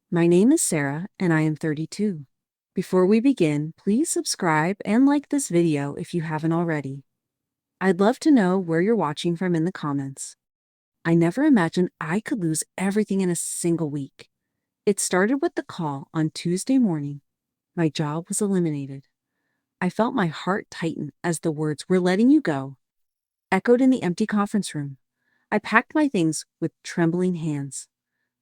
My name is Sarah, and I am 32. Before we begin, please subscribe and like this video if you haven't already. I'd love to know where you're watching from in the comments. I never imagined I could lose everything in a single week. It started with the call on Tuesday morning. My job was eliminated. I felt my heart tighten as the words "we're letting you go" echoed in the empty conference room. I packed my things with trembling hands.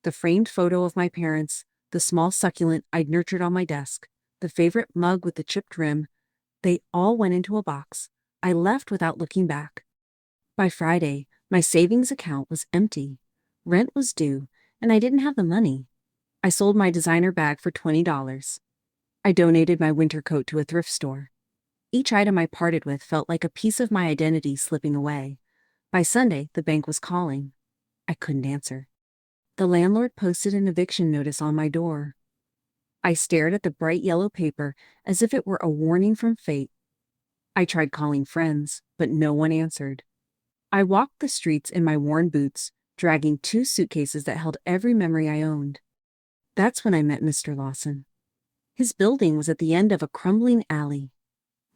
The framed photo of my parents, the small succulent I'd nurtured on my desk, the favorite mug with the chipped rim, they all went into a box. I left without looking back. By Friday, my savings account was empty. Rent was due, and I didn't have the money. I sold my designer bag for $20. I donated my winter coat to a thrift store. Each item I parted with felt like a piece of my identity slipping away. By Sunday, the bank was calling. I couldn't answer. The landlord posted an eviction notice on my door. I stared at the bright yellow paper as if it were a warning from fate. I tried calling friends, but no one answered. I walked the streets in my worn boots, dragging 2 suitcases that held every memory I owned. That's when I met Mr. Lawson. His building was at the end of a crumbling alley.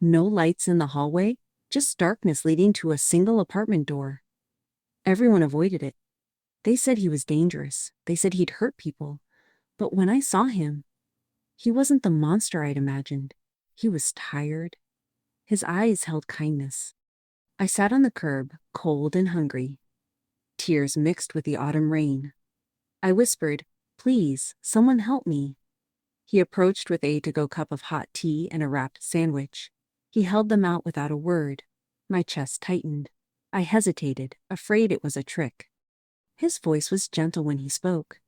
No lights in the hallway, just darkness leading to a single apartment door. Everyone avoided it. They said he was dangerous. They said he'd hurt people. But when I saw him, he wasn't the monster I'd imagined. He was tired. His eyes held kindness. I sat on the curb, cold and hungry. Tears mixed with the autumn rain. I whispered, "Please, someone help me." He approached with a to-go cup of hot tea and a wrapped sandwich. He held them out without a word. My chest tightened. I hesitated, afraid it was a trick. His voice was gentle when he spoke.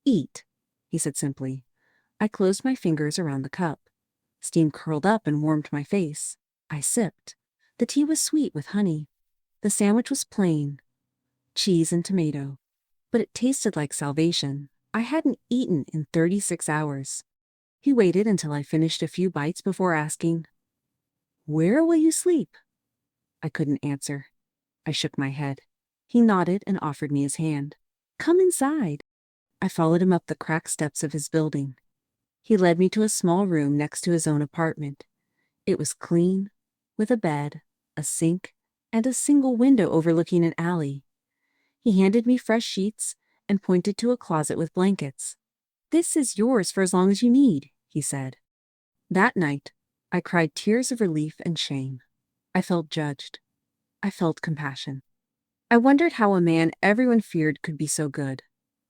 "Eat," he said simply. I closed my fingers around the cup. Steam curled up and warmed my face. I sipped. The tea was sweet with honey. The sandwich was plain, cheese and tomato. But it tasted like salvation. I hadn't eaten in 36 hours. He waited until I finished a few bites before asking, "Where will you sleep?" I couldn't answer. I shook my head. He nodded and offered me his hand. "Come inside." I followed him up the cracked steps of his building. He led me to a small room next to his own apartment. It was clean, with a bed, a sink, and a single window overlooking an alley. He handed me fresh sheets and pointed to a closet with blankets. "This is yours for as long as you need," he said. That night, I cried tears of relief and shame. I felt judged. I felt compassion. I wondered how a man everyone feared could be so good.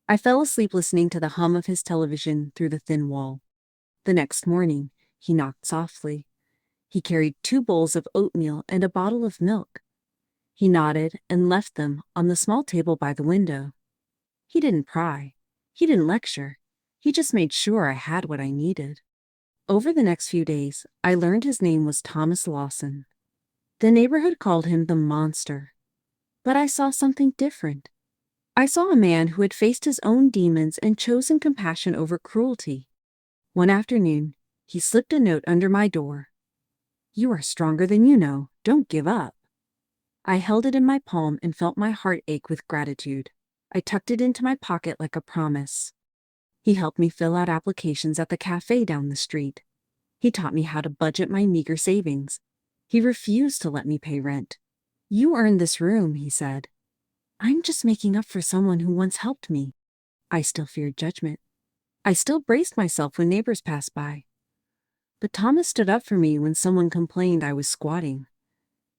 I fell asleep listening to the hum of his television through the thin wall. The next morning, he knocked softly. He carried 2 bowls of oatmeal and a bottle of milk. He nodded and left them on the small table by the window. He didn't pry. He didn't lecture. He just made sure I had what I needed. Over the next few days, I learned his name was Thomas Lawson. The neighborhood called him the monster. But I saw something different. I saw a man who had faced his own demons and chosen compassion over cruelty. One afternoon, he slipped a note under my door. "You are stronger than you know. Don't give up." I held it in my palm and felt my heart ache with gratitude. I tucked it into my pocket like a promise. He helped me fill out applications at the cafe down the street. He taught me how to budget my meager savings. He refused to let me pay rent. "You earned this room," he said. "I'm just making up for someone who once helped me." I still feared judgment. I still braced myself when neighbors passed by. But Thomas stood up for me when someone complained I was squatting.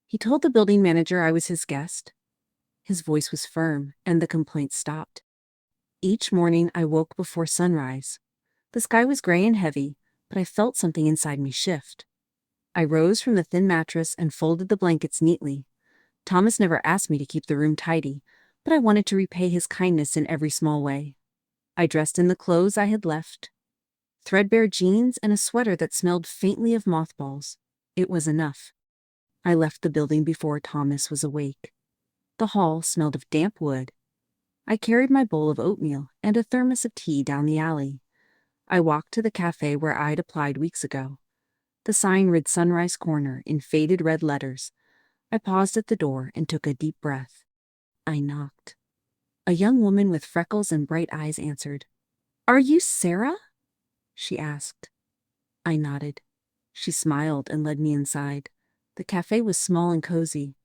He told the building manager I was his guest. His voice was firm, and the complaint stopped. Each morning I woke before sunrise. The sky was gray and heavy, but I felt something inside me shift. I rose from the thin mattress and folded the blankets neatly. Thomas never asked me to keep the room tidy, but I wanted to repay his kindness in every small way. I dressed in the clothes I had left. Threadbare jeans and a sweater that smelled faintly of mothballs. It was enough. I left the building before Thomas was awake. The hall smelled of damp wood. I carried my bowl of oatmeal and a thermos of tea down the alley. I walked to the cafe where I'd applied weeks ago. The sign read Sunrise Corner in faded red letters. I paused at the door and took a deep breath. I knocked. A young woman with freckles and bright eyes answered. Are you Sarah? She asked. I nodded. She smiled and led me inside. The cafe was small and cozy.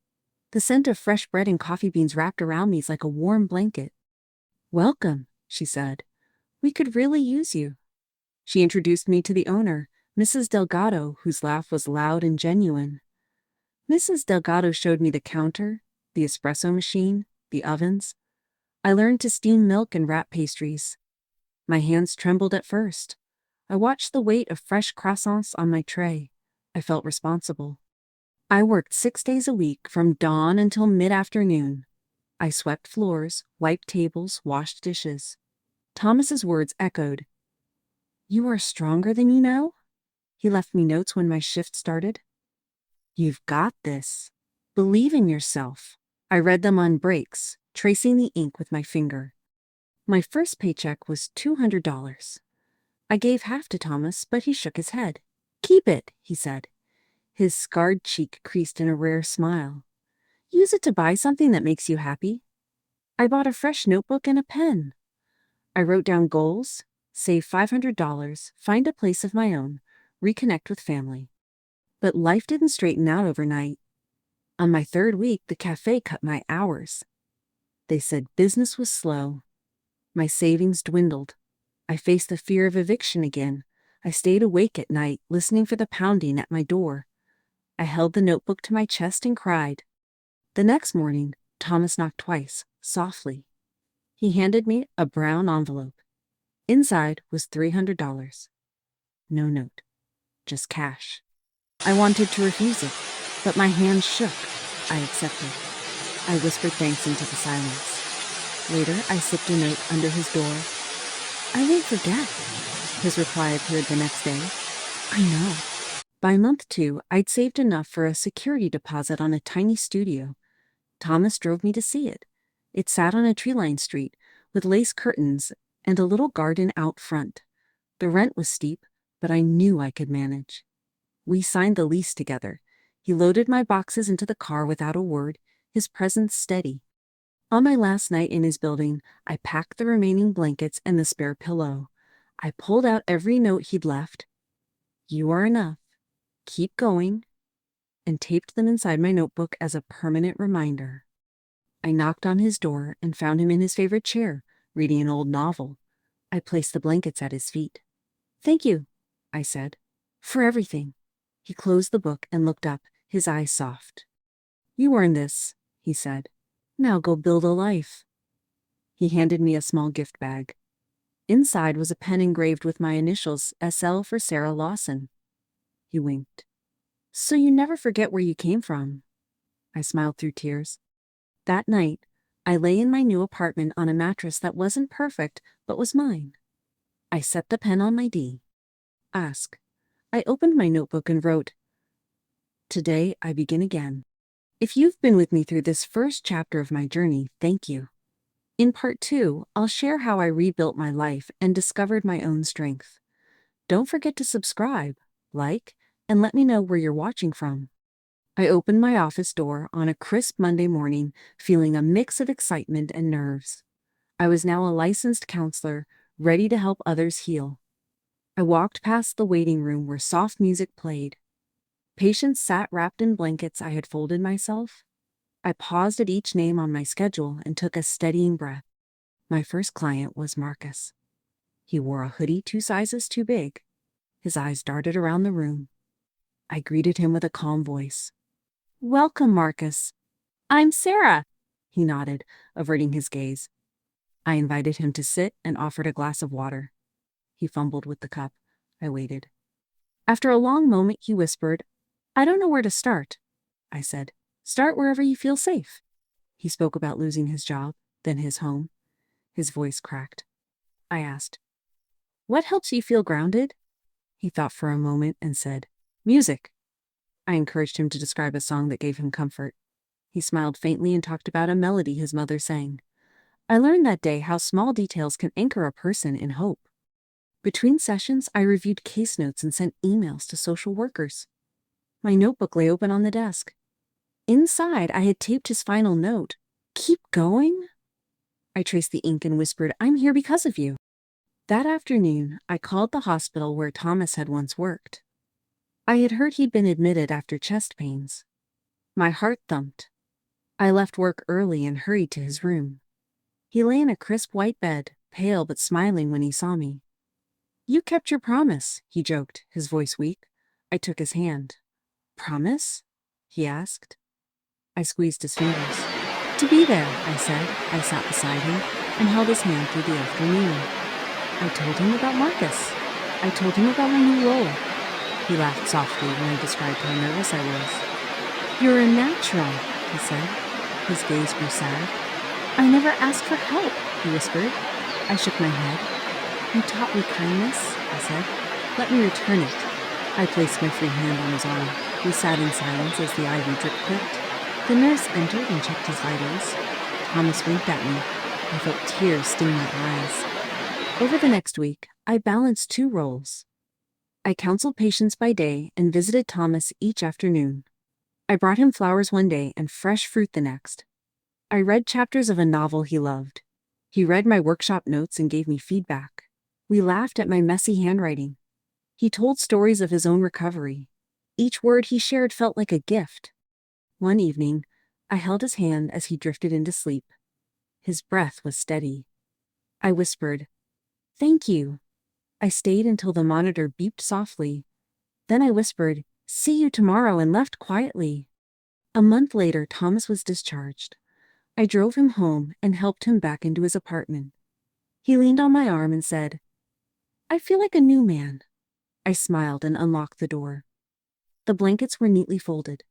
The scent of fresh bread and coffee beans wrapped around me like a warm blanket. Welcome, she said. We could really use you. She introduced me to the owner, Mrs. Delgado, whose laugh was loud and genuine. Mrs. Delgado showed me the counter, the espresso machine, the ovens. I learned to steam milk and wrap pastries. My hands trembled at first. I watched the weight of fresh croissants on my tray. I felt responsible. I worked 6 days a week from dawn until mid-afternoon. I swept floors, wiped tables, washed dishes. Thomas's words echoed. You are stronger than you know? He left me notes when my shift started. You've got this. Believe in yourself. I read them on breaks, tracing the ink with my finger. My first paycheck was $200. I gave half to Thomas, but he shook his head. Keep it, he said. His scarred cheek creased in a rare smile. Use it to buy something that makes you happy. I bought a fresh notebook and a pen. I wrote down goals, save $500, find a place of my own, reconnect with family. But life didn't straighten out overnight. On my 3rd week, the cafe cut my hours. They said business was slow. My savings dwindled. I faced the fear of eviction again. I stayed awake at night, listening for the pounding at my door. I held the notebook to my chest and cried. The next morning, Thomas knocked twice, softly. He handed me a brown envelope. Inside was $300. No note, just cash. I wanted to refuse it, but my hands shook. I accepted. I whispered thanks into the silence. Later, I slipped a note under his door. I won't forget. His reply appeared the next day. I know. By month 2, I'd saved enough for a security deposit on a tiny studio. Thomas drove me to see it. It sat on a tree-lined street, with lace curtains and a little garden out front. The rent was steep, but I knew I could manage. We signed the lease together. He loaded my boxes into the car without a word, his presence steady. On my last night in his building, I packed the remaining blankets and the spare pillow. I pulled out every note he'd left. You are enough. Keep going. And taped them inside my notebook as a permanent reminder. I knocked on his door and found him in his favorite chair, reading an old novel. I placed the blankets at his feet. Thank you, I said, for everything. He closed the book and looked up, his eyes soft. You earned this, he said. Now go build a life. He handed me a small gift bag. Inside was a pen engraved with my initials, SL for Sarah Lawson. He winked. So you never forget where you came from. I smiled through tears. That night, I lay in my new apartment on a mattress that wasn't perfect, but was mine. I set the pen on my D. Ask. I opened my notebook and wrote, Today I begin again. If you've been with me through this first chapter of my journey, thank you. In part 2, I'll share how I rebuilt my life and discovered my own strength. Don't forget to subscribe, like, and let me know where you're watching from. I opened my office door on a crisp Monday morning, feeling a mix of excitement and nerves. I was now a licensed counselor, ready to help others heal. I walked past the waiting room where soft music played. Patients sat wrapped in blankets I had folded myself. I paused at each name on my schedule and took a steadying breath. My first client was Marcus. He wore a hoodie 2 sizes too big. His eyes darted around the room. I greeted him with a calm voice. Welcome, Marcus. I'm Sarah, he nodded, averting his gaze. I invited him to sit and offered a glass of water. He fumbled with the cup. I waited. After a long moment, he whispered, I don't know where to start. I said, Start wherever you feel safe. He spoke about losing his job, then his home. His voice cracked. I asked, What helps you feel grounded? He thought for a moment and said, Music. I encouraged him to describe a song that gave him comfort. He smiled faintly and talked about a melody his mother sang. I learned that day how small details can anchor a person in hope. Between sessions, I reviewed case notes and sent emails to social workers. My notebook lay open on the desk. Inside, I had taped his final note. Keep going? I traced the ink and whispered, I'm here because of you. That afternoon, I called the hospital where Thomas had once worked. I had heard he'd been admitted after chest pains. My heart thumped. I left work early and hurried to his room. He lay in a crisp white bed, pale but smiling when he saw me. "You kept your promise," he joked, his voice weak. I took his hand. "Promise?" he asked. I squeezed his fingers. "To be there," I said. I sat beside him and held his hand through the afternoon. I told him about Marcus. I told him about my new role. He laughed softly when I described how nervous I was. "You're a natural," he said. His gaze grew sad. "I never asked for help," he whispered. I shook my head. "You taught me kindness," I said. "Let me return it." I placed my free hand on his arm. We sat in silence as the IV drip clicked. The nurse entered and checked his vitals. Thomas winked at me. I felt tears sting my eyes. Over the next week, I balanced two roles. I counseled patients by day and visited Thomas each afternoon. I brought him flowers one day and fresh fruit the next. I read chapters of a novel he loved. He read my workshop notes and gave me feedback. We laughed at my messy handwriting. He told stories of his own recovery. Each word he shared felt like a gift. One evening, I held his hand as he drifted into sleep. His breath was steady. I whispered, "Thank you." I stayed until the monitor beeped softly. Then I whispered, "See you tomorrow," and left quietly. A month later, Thomas was discharged. I drove him home and helped him back into his apartment. He leaned on my arm and said, "I feel like a new man." I smiled and unlocked the door. The blankets were neatly folded.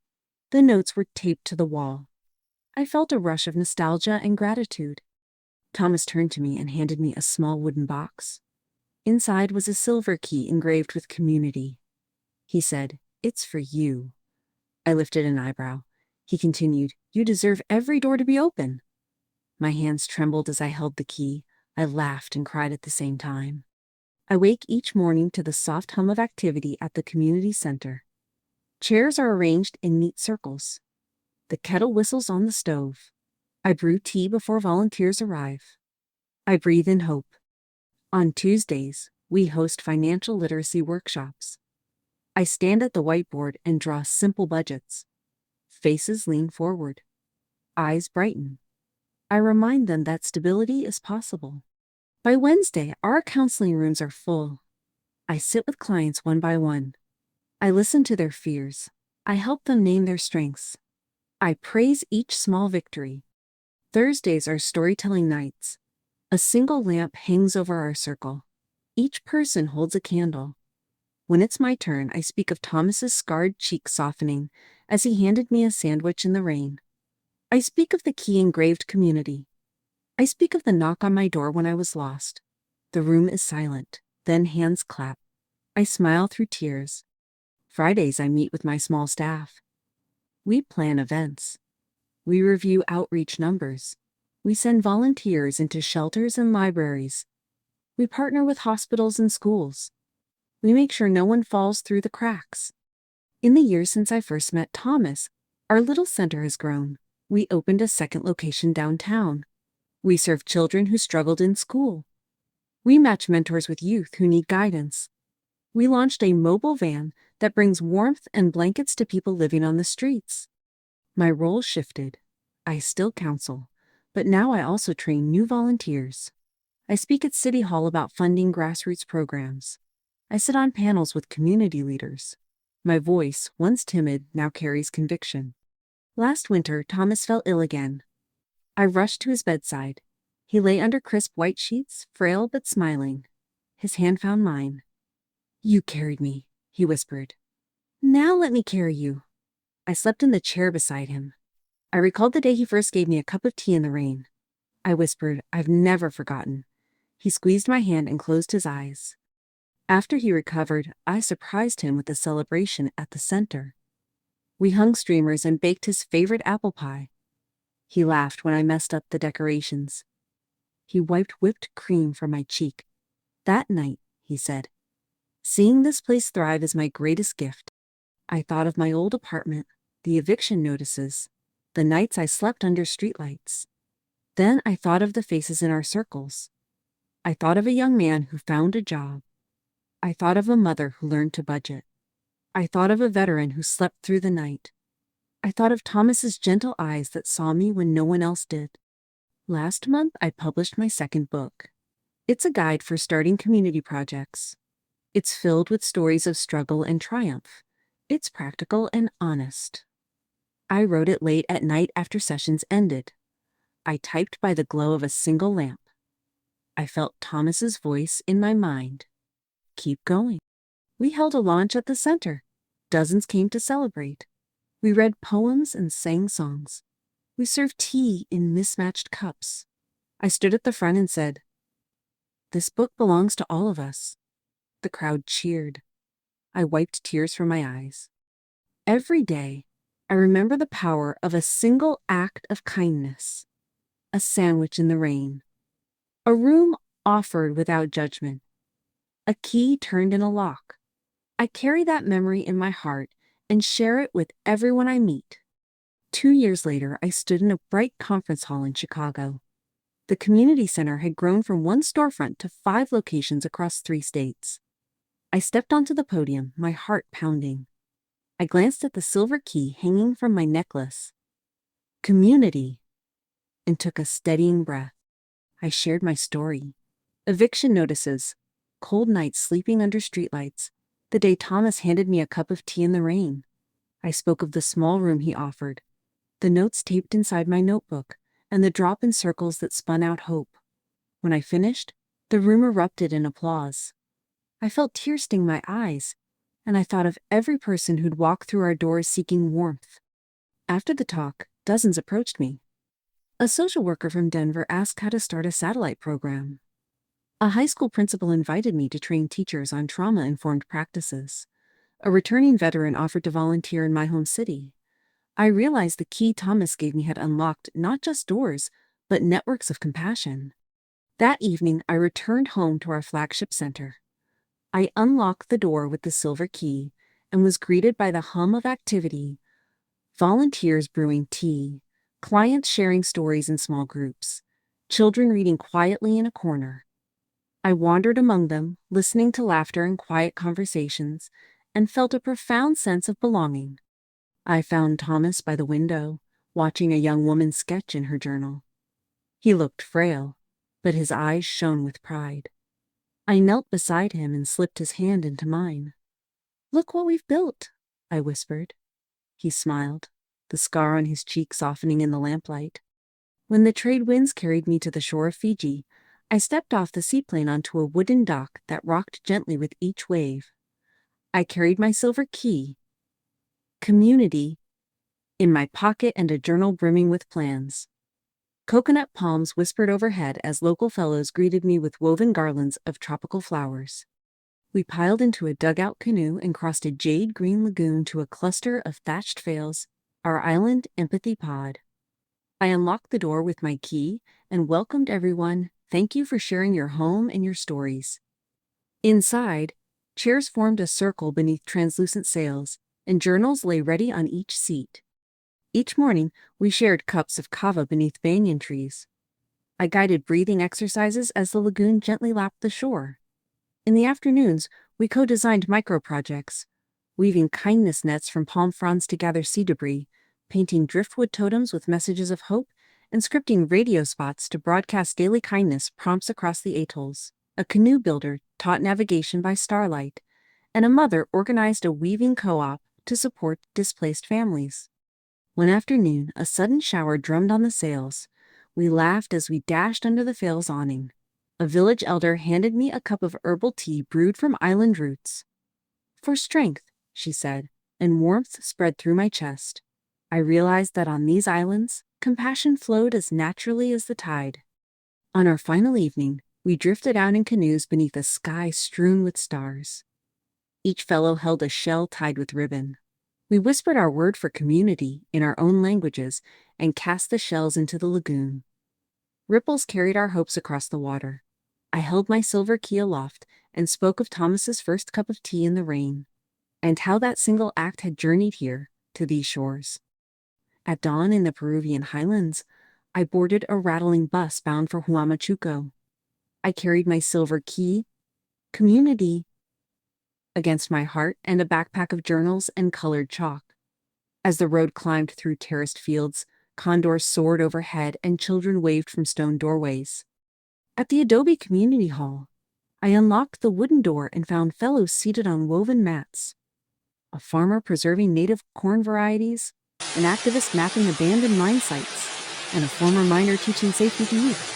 The notes were taped to the wall. I felt a rush of nostalgia and gratitude. Thomas turned to me and handed me a small wooden box. Inside was a silver key engraved with community. He said, "It's for you." I lifted an eyebrow. He continued, "You deserve every door to be open." My hands trembled as I held the key. I laughed and cried at the same time. I wake each morning to the soft hum of activity at the community center. Chairs are arranged in neat circles. The kettle whistles on the stove. I brew tea before volunteers arrive. I breathe in hope. On Tuesdays, we host financial literacy workshops. I stand at the whiteboard and draw simple budgets. Faces lean forward. Eyes brighten. I remind them that stability is possible. By Wednesday, our counseling rooms are full. I sit with clients one by one. I listen to their fears. I help them name their strengths. I praise each small victory. Thursdays are storytelling nights. A single lamp hangs over our circle. Each person holds a candle. When it's my turn, I speak of Thomas's scarred cheek softening as he handed me a sandwich in the rain. I speak of the key engraved community. I speak of the knock on my door when I was lost. The room is silent. Then hands clap. I smile through tears. Fridays I meet with my small staff. We plan events. We review outreach numbers. We send volunteers into shelters and libraries. We partner with hospitals and schools. We make sure no one falls through the cracks. In the years since I first met Thomas, our little center has grown. We opened a second location downtown. We serve children who struggled in school. We match mentors with youth who need guidance. We launched a mobile van that brings warmth and blankets to people living on the streets. My role shifted. I still counsel, but now I also train new volunteers. I speak at City Hall about funding grassroots programs. I sit on panels with community leaders. My voice, once timid, now carries conviction. Last winter, Thomas fell ill again. I rushed to his bedside. He lay under crisp white sheets, frail but smiling. His hand found mine. "You carried me," he whispered. "Now let me carry you." I slept in the chair beside him. I recalled the day he first gave me a cup of tea in the rain. I whispered, "I've never forgotten." He squeezed my hand and closed his eyes. After he recovered, I surprised him with a celebration at the center. We hung streamers and baked his favorite apple pie. He laughed when I messed up the decorations. He wiped whipped cream from my cheek. "That night," he said, "seeing this place thrive is my greatest gift." I thought of my old apartment, the eviction notices, the nights I slept under streetlights. Then I thought of the faces in our circles. I thought of a young man who found a job. I thought of a mother who learned to budget. I thought of a veteran who slept through the night. I thought of Thomas's gentle eyes that saw me when no one else did. Last month, I published my second book. It's a guide for starting community projects. It's filled with stories of struggle and triumph. It's practical and honest. I wrote it late at night after sessions ended. I typed by the glow of a single lamp. I felt Thomas's voice in my mind. Keep going. We held a launch at the center. Dozens came to celebrate. We read poems and sang songs. We served tea in mismatched cups. I stood at the front and said, "This book belongs to all of us." The crowd cheered. I wiped tears from my eyes. Every day, I remember the power of a single act of kindness. A sandwich in the rain. A room offered without judgment. A key turned in a lock. I carry that memory in my heart and share it with everyone I meet. 2 years later, I stood in a bright conference hall in Chicago. The community center had grown from one storefront to 5 locations across 3 states. I stepped onto the podium, my heart pounding. I glanced at the silver key hanging from my necklace. Community, and took a steadying breath. I shared my story. Eviction notices, cold nights sleeping under streetlights, the day Thomas handed me a cup of tea in the rain. I spoke of the small room he offered, the notes taped inside my notebook, and the drop in circles that spun out hope. When I finished, the room erupted in applause. I felt tears sting my eyes, and I thought of every person who'd walk through our doors seeking warmth. After the talk, dozens approached me. A social worker from Denver asked how to start a satellite program. A high school principal invited me to train teachers on trauma-informed practices. A returning veteran offered to volunteer in my home city. I realized the key Thomas gave me had unlocked not just doors, but networks of compassion. That evening, I returned home to our flagship center. I unlocked the door with the silver key and was greeted by the hum of activity, volunteers brewing tea, clients sharing stories in small groups, children reading quietly in a corner. I wandered among them, listening to laughter and quiet conversations, and felt a profound sense of belonging. I found Thomas by the window, watching a young woman sketch in her journal. He looked frail, but his eyes shone with pride. I knelt beside him and slipped his hand into mine. "Look what we've built," I whispered. He smiled, the scar on his cheek softening in the lamplight. When the trade winds carried me to the shore of Fiji, I stepped off the seaplane onto a wooden dock that rocked gently with each wave. I carried my silver key, community, in my pocket and a journal brimming with plans. Coconut palms whispered overhead as local fellows greeted me with woven garlands of tropical flowers. We piled into a dugout canoe and crossed a jade-green lagoon to a cluster of thatched fails, our island empathy pod. I unlocked the door with my key and welcomed everyone. "Thank you for sharing your home and your stories." Inside, chairs formed a circle beneath translucent sails, and journals lay ready on each seat. Each morning, we shared cups of kava beneath banyan trees. I guided breathing exercises as the lagoon gently lapped the shore. In the afternoons, we co-designed micro-projects, weaving kindness nets from palm fronds to gather sea debris, painting driftwood totems with messages of hope, and scripting radio spots to broadcast daily kindness prompts across the atolls. A canoe builder taught navigation by starlight, and a mother organized a weaving co-op to support displaced families. One afternoon, a sudden shower drummed on the sails. We laughed as we dashed under the fail's awning. A village elder handed me a cup of herbal tea brewed from island roots. "For strength," she said, and warmth spread through my chest. I realized that on these islands, compassion flowed as naturally as the tide. On our final evening, we drifted out in canoes beneath a sky strewn with stars. Each fellow held a shell tied with ribbon. We whispered our word for community in our own languages and cast the shells into the lagoon. Ripples carried our hopes across the water. I held my silver key aloft and spoke of Thomas's first cup of tea in the rain, and how that single act had journeyed here, to these shores. At dawn in the Peruvian highlands, I boarded a rattling bus bound for Huamachuco. I carried my silver key, community, against my heart and a backpack of journals and colored chalk. As the road climbed through terraced fields, condors soared overhead and children waved from stone doorways. At the Adobe Community Hall, I unlocked the wooden door and found fellows seated on woven mats. A farmer preserving native corn varieties, an activist mapping abandoned mine sites, and a former miner teaching safety to youth.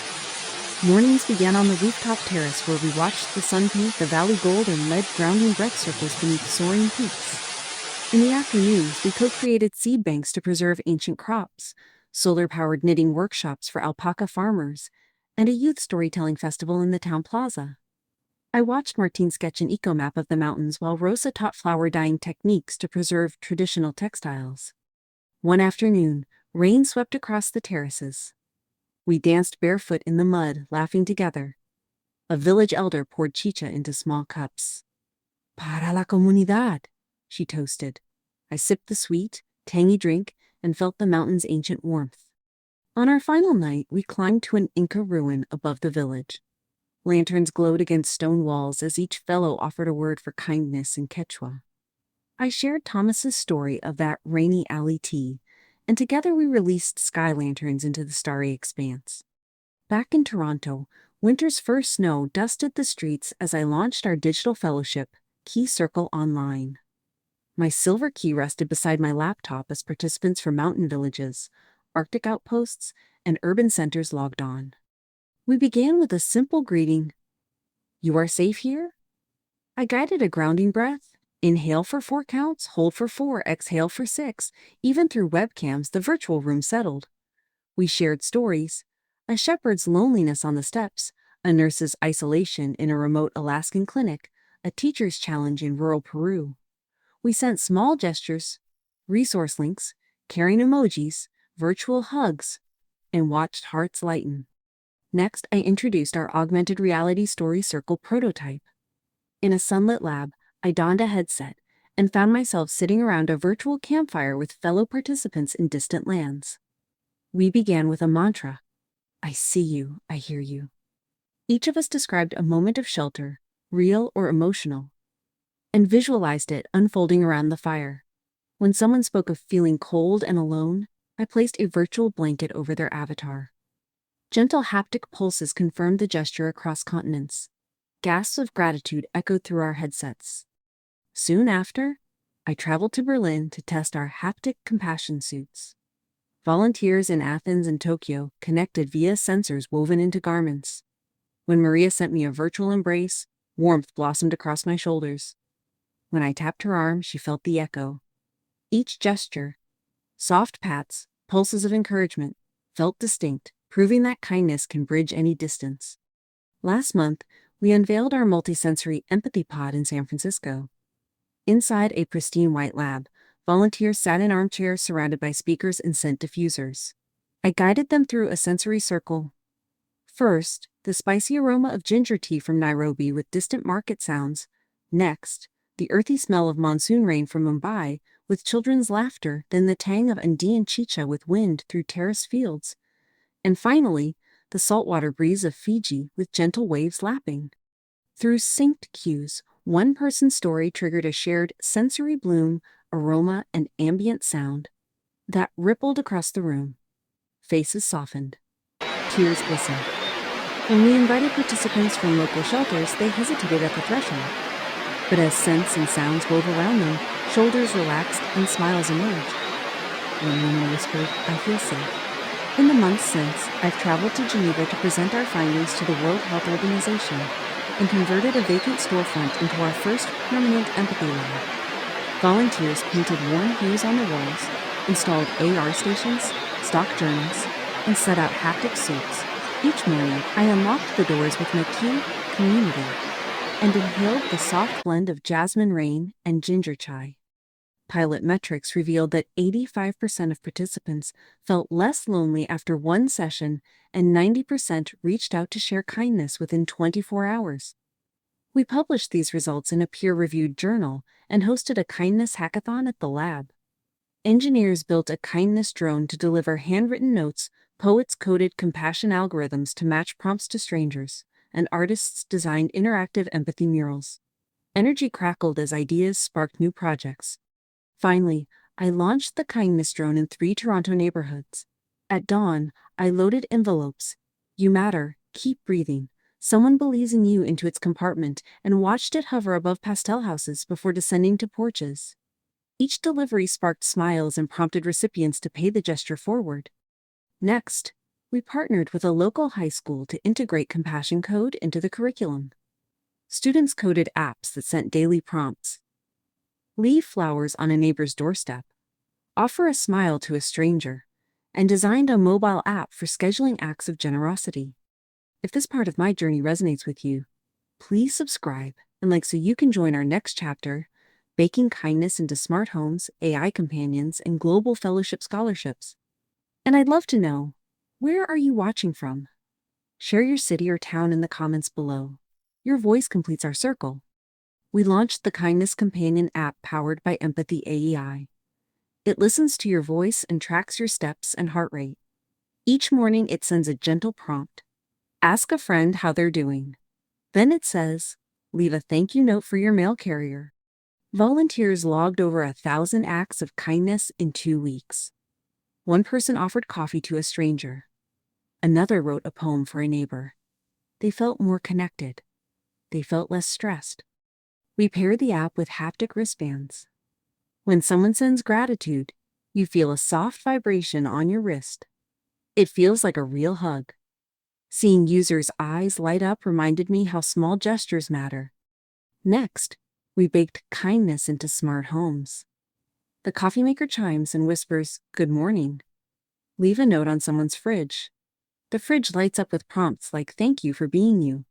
Mornings began on the rooftop terrace where we watched the sun paint the valley gold and led grounding breath circles beneath soaring peaks. In the afternoons, we co-created seed banks to preserve ancient crops, solar-powered knitting workshops for alpaca farmers, and a youth storytelling festival in the town plaza. I watched Martine sketch an eco-map of the mountains while Rosa taught flower dyeing techniques to preserve traditional textiles. One afternoon, rain swept across the terraces. We danced barefoot in the mud, laughing together. A village elder poured chicha into small cups. Para la comunidad, she toasted. I sipped the sweet, tangy drink and felt the mountain's ancient warmth. On our final night, we climbed to an Inca ruin above the village. Lanterns glowed against stone walls as each fellow offered a word for kindness in Quechua. I shared Thomas's story of that rainy alley tea, and together we released sky lanterns into the starry expanse. Back in Toronto, winter's first snow dusted the streets as I launched our digital fellowship, Key Circle Online. My silver key rested beside my laptop as participants from mountain villages, Arctic outposts, and urban centers logged on. We began with a simple greeting. You are safe here? I guided a grounding breath. Inhale for 4 counts, hold for 4, exhale for 6. Even through webcams, the virtual room settled. We shared stories. A shepherd's loneliness on the steppes, a nurse's isolation in a remote Alaskan clinic, a teacher's challenge in rural Peru. We sent small gestures, resource links, caring emojis, virtual hugs, and watched hearts lighten. Next, I introduced our augmented reality story circle prototype. In a sunlit lab, I donned a headset and found myself sitting around a virtual campfire with fellow participants in distant lands. We began with a mantra. I see you, I hear you. Each of us described a moment of shelter, real or emotional, and visualized it unfolding around the fire. When someone spoke of feeling cold and alone, I placed a virtual blanket over their avatar. Gentle haptic pulses confirmed the gesture across continents. Gasps of gratitude echoed through our headsets. Soon after, I traveled to Berlin to test our haptic compassion suits. Volunteers in Athens and Tokyo connected via sensors woven into garments. When Maria sent me a virtual embrace, warmth blossomed across my shoulders. When I tapped her arm, she felt the echo. Each gesture, soft pats, pulses of encouragement, felt distinct, proving that kindness can bridge any distance. Last month, we unveiled our multisensory empathy pod in San Francisco. Inside a pristine white lab, volunteers sat in armchairs surrounded by speakers and scent diffusers. I guided them through a sensory circle. First, the spicy aroma of ginger tea from Nairobi with distant market sounds. Next, the earthy smell of monsoon rain from Mumbai with children's laughter, then the tang of Andean chicha with wind through terraced fields. And finally, the saltwater breeze of Fiji with gentle waves lapping. Through synced cues, one person's story triggered a shared sensory bloom, aroma, and ambient sound that rippled across the room. Faces softened. Tears glistened. When we invited participants from local shelters, they hesitated at the threshold. But as scents and sounds wove around them, shoulders relaxed and smiles emerged. One woman whispered, I feel safe. In the months since, I've traveled to Geneva to present our findings to the World Health Organization and converted a vacant storefront into our first permanent empathy lab. Volunteers painted warm hues on the walls, installed AR stations, stocked journals, and set out haptic suits. Each morning, I unlocked the doors with my key, community, and inhaled the soft blend of jasmine rain and ginger chai. Pilot metrics revealed that 85% of participants felt less lonely after one session and 90% reached out to share kindness within 24 hours. We published these results in a peer-reviewed journal and hosted a kindness hackathon at the lab. Engineers built a kindness drone to deliver handwritten notes, poets coded compassion algorithms to match prompts to strangers, and artists designed interactive empathy murals. Energy crackled as ideas sparked new projects. Finally, I launched the kindness drone in 3 Toronto neighborhoods. At dawn, I loaded envelopes. You matter, keep breathing. Someone believes in you into its compartment and watched it hover above pastel houses before descending to porches. Each delivery sparked smiles and prompted recipients to pay the gesture forward. Next, we partnered with a local high school to integrate compassion code into the curriculum. Students coded apps that sent daily prompts. Leave flowers on a neighbor's doorstep. Offer a smile to a stranger. And designed a mobile app for scheduling acts of generosity. If this part of my journey resonates with you, please subscribe and like so you can join our next chapter, Baking Kindness into Smart Homes, AI Companions, and Global Fellowship Scholarships. And I'd love to know, where are you watching from? Share your city or town in the comments below. Your voice completes our circle. We launched the Kindness Companion app powered by Empathy AEI. It listens to your voice and tracks your steps and heart rate. Each morning it sends a gentle prompt. Ask a friend how they're doing. Then it says, leave a thank you note for your mail carrier. Volunteers logged over 1,000 acts of kindness in 2 weeks. One person offered coffee to a stranger. Another wrote a poem for a neighbor. They felt more connected. They felt less stressed. We paired the app with haptic wristbands. When someone sends gratitude, you feel a soft vibration on your wrist. It feels like a real hug. Seeing users' eyes light up reminded me how small gestures matter. Next, we baked kindness into smart homes. The coffee maker chimes and whispers, "Good morning." Leave a note on someone's fridge. The fridge lights up with prompts like, "Thank you for being you."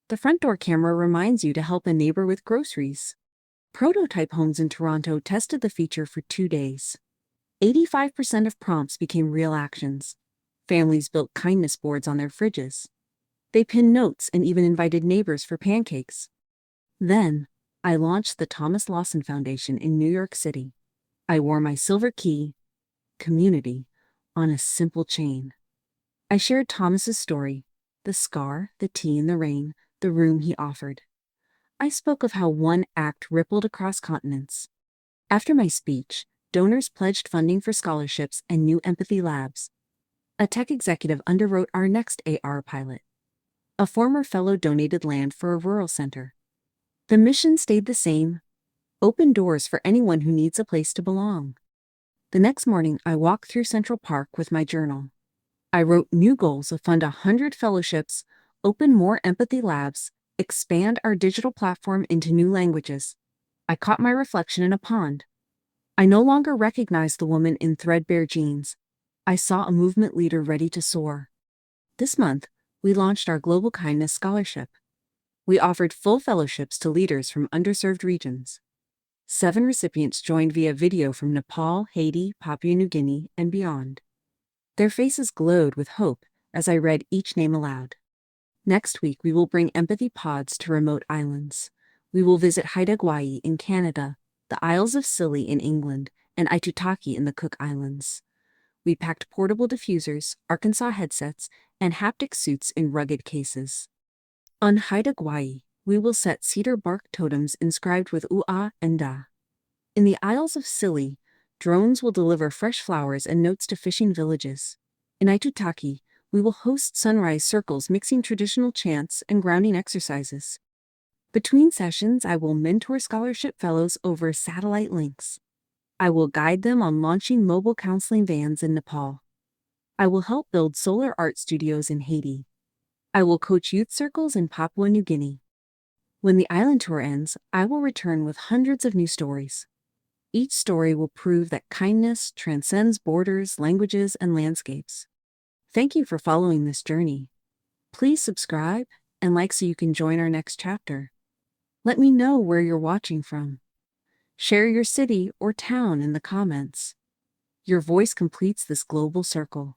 The front door camera reminds you to help a neighbor with groceries. Prototype homes in Toronto tested the feature for 2 days. 85% of prompts became real actions. Families built kindness boards on their fridges. They pinned notes and even invited neighbors for pancakes. Then, I launched the Thomas Lawson Foundation in New York City. I wore my silver key, community, on a simple chain. I shared Thomas's story, the scar, the tea in the rain, the room he offered. I spoke of how one act rippled across continents. After my speech, donors pledged funding for scholarships and new empathy labs. A tech executive underwrote our next AR pilot. A former fellow donated land for a rural center. The mission stayed the same: open doors for anyone who needs a place to belong. The next morning, I walked through Central Park with my journal. I wrote new goals of fund 100 fellowships, open more empathy labs, expand our digital platform into new languages. I caught my reflection in a pond. I no longer recognized the woman in threadbare jeans. I saw a movement leader ready to soar. This month, we launched our Global Kindness Scholarship. We offered full fellowships to leaders from underserved regions. 7 recipients joined via video from Nepal, Haiti, Papua New Guinea, and beyond. Their faces glowed with hope as I read each name aloud. Next week, we will bring empathy pods to remote islands. We will visit Haida Gwaii in Canada, the Isles of Scilly in England, and Aitutaki in the Cook Islands. We packed portable diffusers, Arkansas headsets, and haptic suits in rugged cases. On Haida Gwaii, we will set cedar bark totems inscribed with Ua and Da. In the Isles of Scilly, drones will deliver fresh flowers and notes to fishing villages. In Aitutaki, we will host sunrise circles mixing traditional chants and grounding exercises. Between sessions, I will mentor scholarship fellows over satellite links. I will guide them on launching mobile counseling vans in Nepal. I will help build solar art studios in Haiti. I will coach youth circles in Papua New Guinea. When the island tour ends, I will return with hundreds of new stories. Each story will prove that kindness transcends borders, languages, and landscapes. Thank you for following this journey. Please subscribe and like so you can join our next chapter. Let me know where you're watching from. Share your city or town in the comments. Your voice completes this global circle.